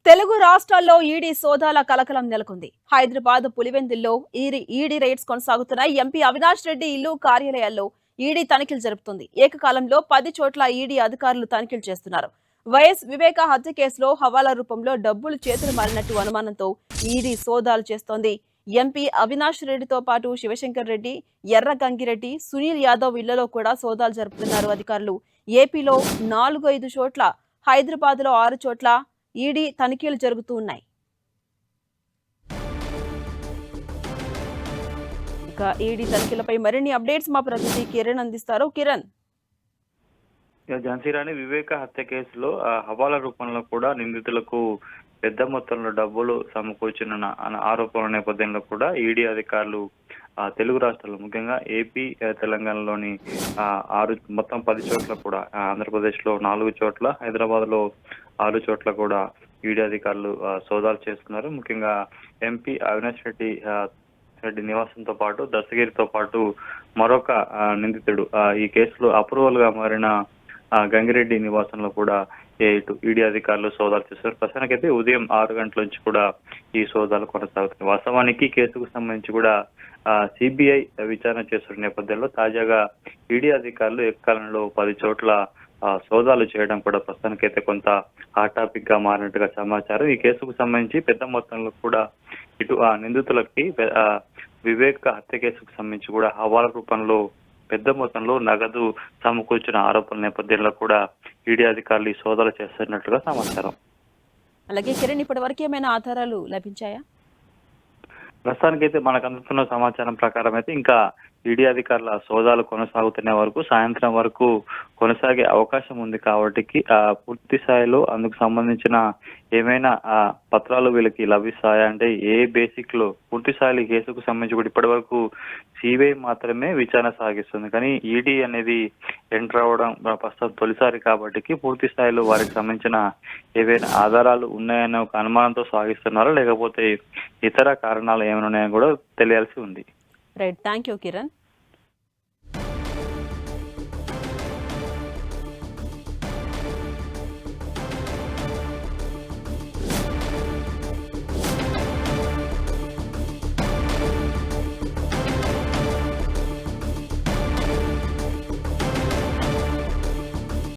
తెలుగు రాష్ట్రాల్లో ఈడీ సోదాల కలకలం నెలకొంది. హైదరాబాద్ పులివెందుల్లో ఈడీ రైడ్స్ కొనసాగుతున్నాయి. ఎంపీ అవినాష్ రెడ్డి ఇల్లు, కార్యాలయాల్లో ఈడీ తనిఖీలు జరుపుతుంది. ఏకకాలంలో 10 చోట్ల ఈడీ అధికారులు తనిఖీలు చేస్తున్నారు. వైఎస్ వివేక హత్య కేసులో హవాలా రూపంలో డబ్బులు చేతులు మారినట్టు అనుమానంతో ఈడీ సోదాలు చేస్తోంది. ఎంపీ అవినాష్ రెడ్డితో పాటు శివశంకర్ రెడ్డి, ఎర్ర గంగిరెడ్డి, సునీల్ యాదవ్ ఇళ్లలో కూడా సోదాలు జరుపుతున్నారు అధికారులు. ఏపీలో 4-5 చోట్ల, హైదరాబాద్ లో 6 చోట్ల ఈడీ తనిఖీలు జరుగుతూ ఉన్నాయి. ఇక ఈడీ తనిఖీలపై మరిన్ని అప్డేట్స్ మా ప్రతినిధి కిరణ్ అందిస్తారు. కిరణ్, ఝాన్సీ రాణి వివేక హత్య కేసులో హవాలా రూపంలో కూడా నిందితులకు పెద్ద మొత్తంలో డబ్బులు సమకూర్చిన ఆరోపణల నేపథ్యంలో కూడా ఈడీ అధికారులు తెలుగు రాష్ట్రాల్లో ముఖ్యంగా ఏపీ, తెలంగాణలోని మొత్తం 10 చోట్ల కూడా, ఆంధ్రప్రదేశ్ లో 4 చోట్ల, హైదరాబాద్ లో 6 చోట్ల కూడా ఈడీ అధికారులు సోదాలు చేస్తున్నారు. ముఖ్యంగా ఎంపీ అవినాష్ రెడ్డి నివాసంతో పాటు దస్తగిరితో పాటు మరొక నిందితుడు ఈ కేసులో అప్రూవల్ గా మారిన గంగిరెడ్డి నివాసంలో కూడా ఇటు ఈడీ అధికారులు సోదాలు చేస్తారు. ప్రస్తుతానికైతే ఉదయం 6 గంటల నుంచి కూడా ఈ సోదాలు కొనసాగుతున్నాయి. వాస్తవానికి కేసుకు సంబంధించి కూడా సిబిఐ విచారణ చేస్తున్న నేపథ్యంలో తాజాగా ఈడీ అధికారులు ఏకకాలంలో 10 చోట్ల సోదాలు చేయడం కూడా ప్రస్తుతానికైతే కొంత హాట్ టాపిక్ గా మారినట్టుగా సమాచారం. ఈ కేసుకు సంబంధించి పెద్ద మొత్తంలో కూడా ఇటు నిందితులకి వివేక్ హత్య కేసుకు సంబంధించి కూడా హవాలా రూపంలో పెద్ద మొత్తంలో నగదు సమకూర్చిన ఆరోపణల నేపథ్యంలో కూడా ఈడీ అధికారులు ఈ సోదాలు చేస్తున్నట్లుగా సమాచారం. అలాగే కిరణ్, ఇప్పటి వరకు ఏమైనా ఆధారాలు లభించాయా? ప్రస్తుతానికైతే మనకు అందుతున్న సమాచారం ప్రకారం అయితే ఇంకా ఈడీ అధికారుల సోదాలు కొనసాగుతున్న వరకు, సాయంత్రం వరకు కొనసాగే అవకాశం ఉంది. కాబట్టి పూర్తి స్థాయిలో అందుకు సంబంధించిన ఏమైనా పత్రాలు వీళ్ళకి లభిస్తాయా అంటే ఏ బేసిక్ లో పూర్తి స్థాయిలో కేసుకు సంబంధించి కూడా ఇప్పటి వరకు సిబిఐ మాత్రమే విచారణ సాగిస్తుంది. కానీ ఈడీ అనేది ఎంటర్ అవ్వడం ప్రస్తుతం తొలిసారి కాబట్టి పూర్తి స్థాయిలో వారికి సంబంధించిన ఏవైనా ఆధారాలు ఉన్నాయన్న ఒక అనుమానంతో సాగిస్తున్నారా, లేకపోతే ఇతర కారణాలు ఏమైనా ఉన్నాయని కూడా తెలియాల్సి ఉంది. Right, thank you Kiran.